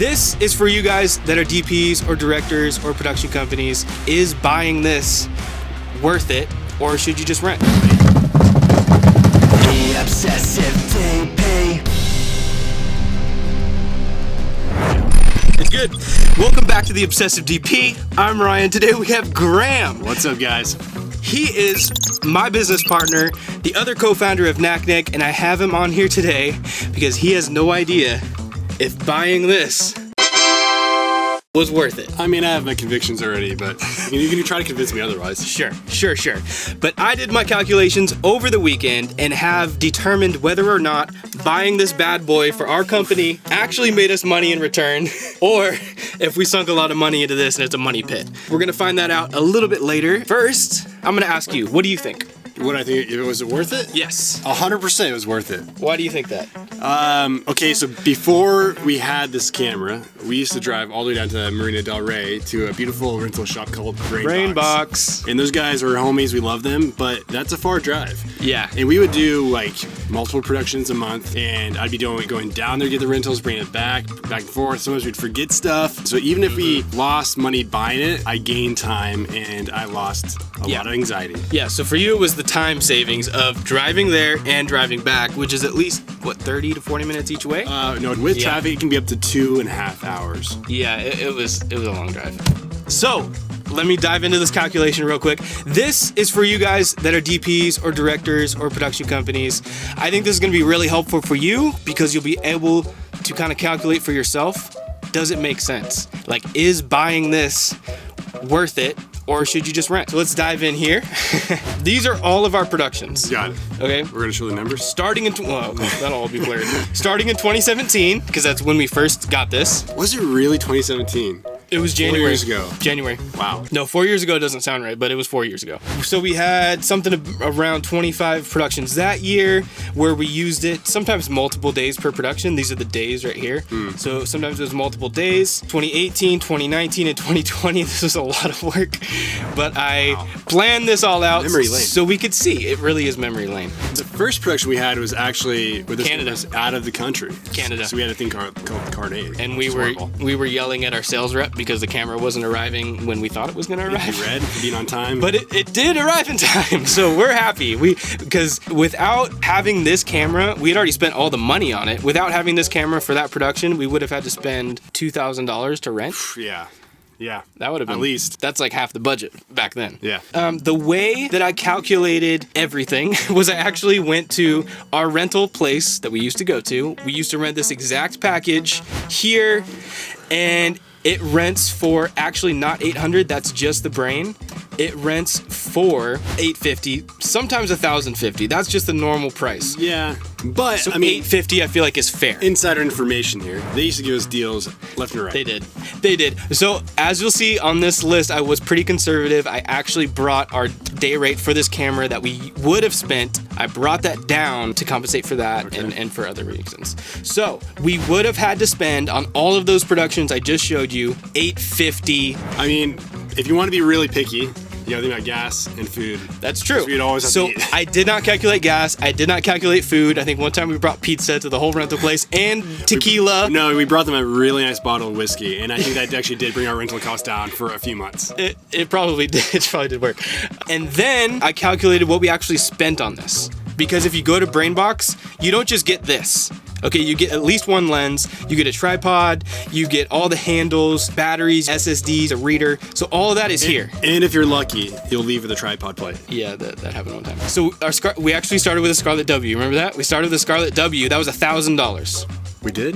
This is for you guys that are DPs or directors or production companies. Is buying this worth it, or should you just rent? The Obsessive DP. It's good. Welcome back to the Obsessive DP. I'm Ryan. Today we have Graham. What's up, guys? He is my business partner, the other co-founder of Knack, and I have him on here today because he has no idea if buying this was worth it. I mean, I have my convictions already, but you can try to convince me otherwise. Sure. But I did my calculations over the weekend and have determined whether or not buying this bad boy for our company actually made us money in return, or if we sunk a lot of money into this and it's a money pit. We're gonna find that out a little bit later. First, I'm gonna ask you, what do you think? What I think, was it worth it? Yes. 100% it was worth it. Why do you think that? Okay, so before we had this camera, we used to drive all the way down to Marina Del Rey to a beautiful rental shop called Brainbox. And those guys were homies, we love them, but that's a far drive. Yeah. And we would do like multiple productions a month, and I'd be going down there, get the rentals, bring it back and forth. Sometimes we'd forget stuff. So even if we lost money buying it, I gained time and I lost a lot of anxiety. Yeah, so for you it was the time savings of driving there and driving back, which is at least, what, 30 to 40 minutes each way? No, with traffic, it can be up to 2.5 hours. Yeah, it was a long drive. So, let me dive into this calculation real quick. This is for you guys that are DPs or directors or production companies. I think this is gonna be really helpful for you because you'll be able to kind of calculate for yourself, does it make sense? Like, is buying this worth it, or should you just rent? So let's dive in here. These are all of our productions. Got it. Okay. We're gonna show the numbers. Starting in, that'll all be blurred. Starting in 2017, because that's when we first got this. Was it really 2017? It was January. 4 years ago. January. Wow. No, 4 years ago doesn't sound right, but it was 4 years ago. So we had something around 25 productions that year where we used it sometimes multiple days per production. These are the days right here. So sometimes it was multiple days. 2018, 2019, and 2020. This was a lot of work, but I planned this all out Memory lane. so we could see. It really is memory lane. The first production we had was actually with this Canada. was out of the country. Canada. So we had a thing called Carnage. And we were yelling at our sales rep because the camera wasn't arriving when we thought it was going to arrive. Red, being on time. But it did arrive in time, so we're happy. Because without having this camera, we had already spent all the money on it. Without having this camera for that production, we would have had to spend $2,000 to rent. Yeah. That would have been at least. That's like half the budget back then. Yeah. The way that I calculated everything was I actually went to our rental place that we used to go to. We used to rent this exact package here, and it rents for actually not $800. That's just the brain. It rents for $850, sometimes $1,050. That's just the normal price. Yeah. But So I mean, $850 I feel like is fair. insider information here. They used to give us deals left and right. They did. So as you'll see on this list, I was pretty conservative. I actually brought our day rate for this camera that we would have spent. I brought that down to compensate for that and for other reasons. So we would have had to spend on all of those productions I just showed you $850. I mean, if you want to be really picky, you gotta think about gas and food. That's true. We'd always have So to eat. I did not calculate gas. I did not calculate food. I think one time we brought pizza to the whole rental place and tequila. No, we brought them a really nice bottle of whiskey, and I think that actually did bring our rental costs down for a few months. It probably did. It probably did work. And then I calculated what we actually spent on this. Because if you go to Brainbox, you don't just get this. Okay, you get at least one lens, you get a tripod, you get all the handles, batteries, SSDs, a reader. So all of that is here. And if you're lucky, you'll leave with a tripod plate. Yeah, that happened one time. So we actually started with a Scarlett W. Remember that? We started with a Scarlett W. That was $1,000. We did?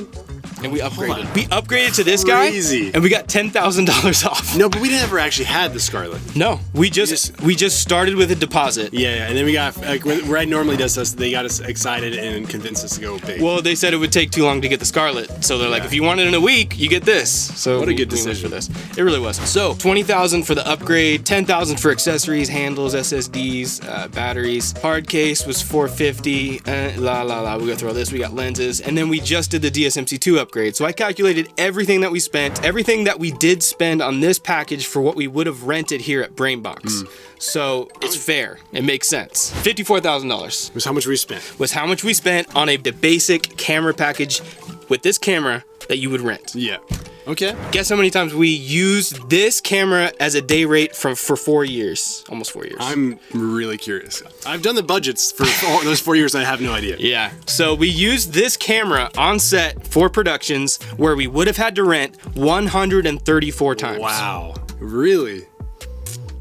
And we upgraded. on. We upgraded to this guy, Crazy. and we got $10,000 off. No, but we never actually had the Scarlett. No, we just started with a deposit. Yeah, and then we got, like, when Red normally does this, they got us excited and convinced us to go big. Well, they said it would take too long to get the Scarlett, so they're like, if you want it in a week, you get this. So What a good we went decision. for this. It really was. So $20,000 for the upgrade, $10,000 for accessories, handles, SSDs, batteries. Hard case was $450. We go through all this. We got lenses, and then we just did the DSMC2 upgrade. So I calculated everything that we spent, everything that we did spend on this package for what we would have rented here at Brainbox. So it's fair. It makes sense. $54,000 was how much we spent. was how much we spent on the basic camera package with this camera that you would rent. Yeah. Okay. Guess how many times we used this camera as a day rate for 4 years, almost 4 years. I'm really curious. I've done the budgets for all those 4 years. I have no idea. Yeah. So we used this camera on set for productions where we would have had to rent 134 times. Wow. Really?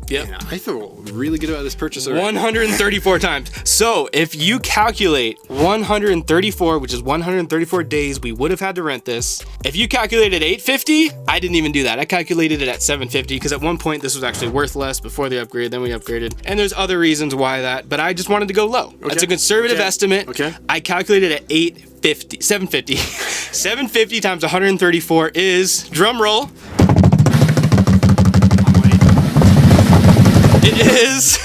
Yep. Yeah, I feel really good about this purchase already. 134 times. So if you calculate 134, which is 134 days we would have had to rent this. If you calculated $850, I didn't even do that. I calculated it at $750 because at one point this was actually worth less before the upgrade, then we upgraded. And there's other reasons why that, but I just wanted to go low. Okay. That's a conservative estimate. Okay. I calculated at $750. 750 times 134 is, drum roll, it is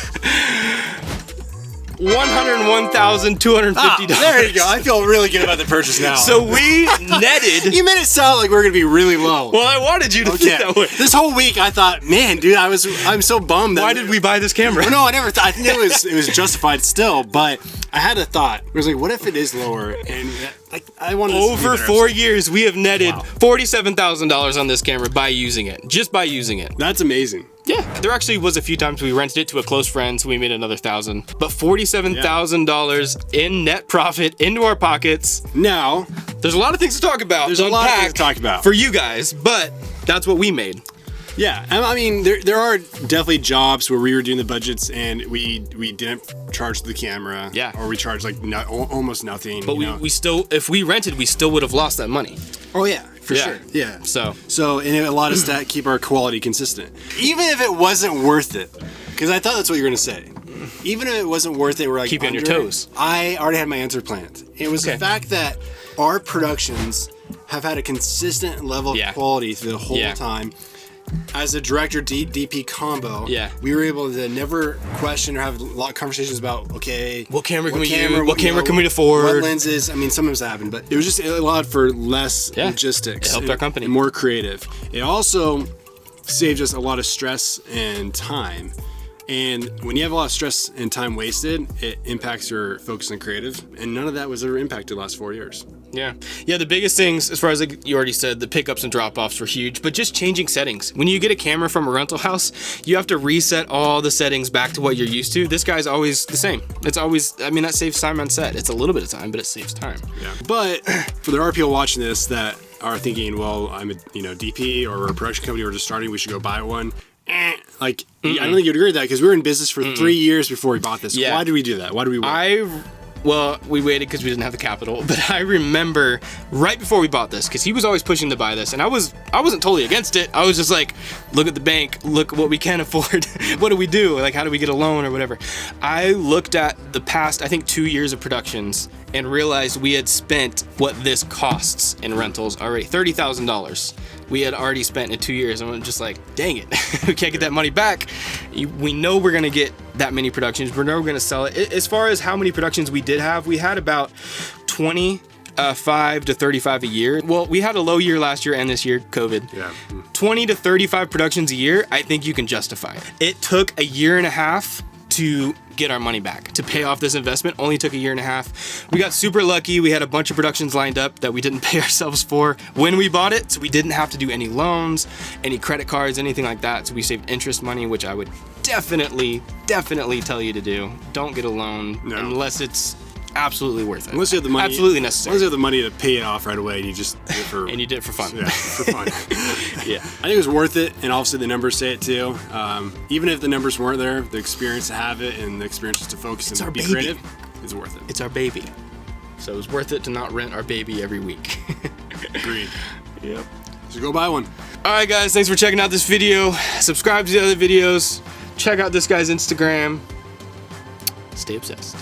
$101,250. There you go. I feel really good about the purchase now. So we netted. You made it sound like we're gonna be really low. Well, I wanted you to think that way. This whole week I thought, man, dude, I'm so bummed. Why did we buy this camera? Well, no, I never thought. I think it was justified still, but I had a thought. It was like, what if it is lower? And like, I wanted to over 4 years, we have netted $47,000 on this camera by using it. Just by using it. That's amazing. Yeah, there actually was a few times we rented it to a close friend, so we made another $1,000. But $47,000 in net profit into our pockets. Now, there's a lot of things to talk about. There's a lot of things to talk about for you guys, but that's what we made. Yeah, I mean, there are definitely jobs where we were doing the budgets and we didn't charge the camera. Yeah. Or we charged like almost nothing. But we still, if we rented, we still would have lost that money. Oh yeah, for sure. Yeah. So and it allowed us to keep our quality consistent, even if it wasn't worth it. Because I thought that's what you were gonna say. Even if it wasn't worth it, we're like keep you on your toes. I already had my answer planned. It was the fact that our productions have had a consistent level of quality through the whole time. As a director DP combo, we were able to never question or have a lot of conversations about what camera can we use, what camera can we afford, what lenses. I mean, sometimes that happened, but it was just, it allowed for less logistics. It helped our company. And more creative. It also saved us a lot of stress and time. And when you have a lot of stress and time wasted, it impacts your focus on creative. And none of that was ever impacted the last 4 years. Yeah. The biggest things, as far as like you already said, the pickups and drop-offs were huge, but just changing settings. When you get a camera from a rental house, you have to reset all the settings back to what you're used to. This guy's always the same. It's always, I mean, that saves time on set. It's a little bit of time, but it saves time. Yeah. But for there are people watching this that are thinking, well, I'm a DP or we're a production company, we're just starting, we should go buy one. Like, I don't think you'd agree with that because we were in business for 3 years before we bought this. Yeah. Why did we do that? Why did we wait? Well, we waited because we didn't have the capital, but I remember right before we bought this, because he was always pushing to buy this, and I wasn't totally against it. I was just like, look at the bank, look what we can afford. What do we do? Like, how do we get a loan or whatever? I looked at the past, I think 2 years of productions and realized we had spent what this costs in rentals already, $30,000. We had already spent in 2 years, and I'm just like, dang it, we can't get that money back. We know we're gonna get that many productions. We know we're gonna sell it. As far as how many productions we did have, we had about 25 to 35 a year. Well, we had a low year last year and this year, COVID. Yeah. 20 to 35 productions a year, I think you can justify. It took a year and a half to get our money back, to pay off this investment. Only took a year and a half. We got super lucky. We had a bunch of productions lined up that we didn't pay ourselves for when we bought it, so we didn't have to do any loans, any credit cards, anything like that. So we saved interest money, which I would definitely tell you to do. Don't get a loan unless it's absolutely worth it. Unless you have the money, absolutely necessary. Unless you have the money to pay it off right away, and you just did it for and you did it for fun. Yeah, for fun. Yeah, I think it was worth it, and obviously the numbers say it too. Even if the numbers weren't there, the experience to have it and the experience to focus and be creative is worth it. It's our baby, so it was worth it to not rent our baby every week. Agreed. Yep. So go buy one. All right, guys. Thanks for checking out this video. Subscribe to the other videos. Check out this guy's Instagram. Stay obsessed.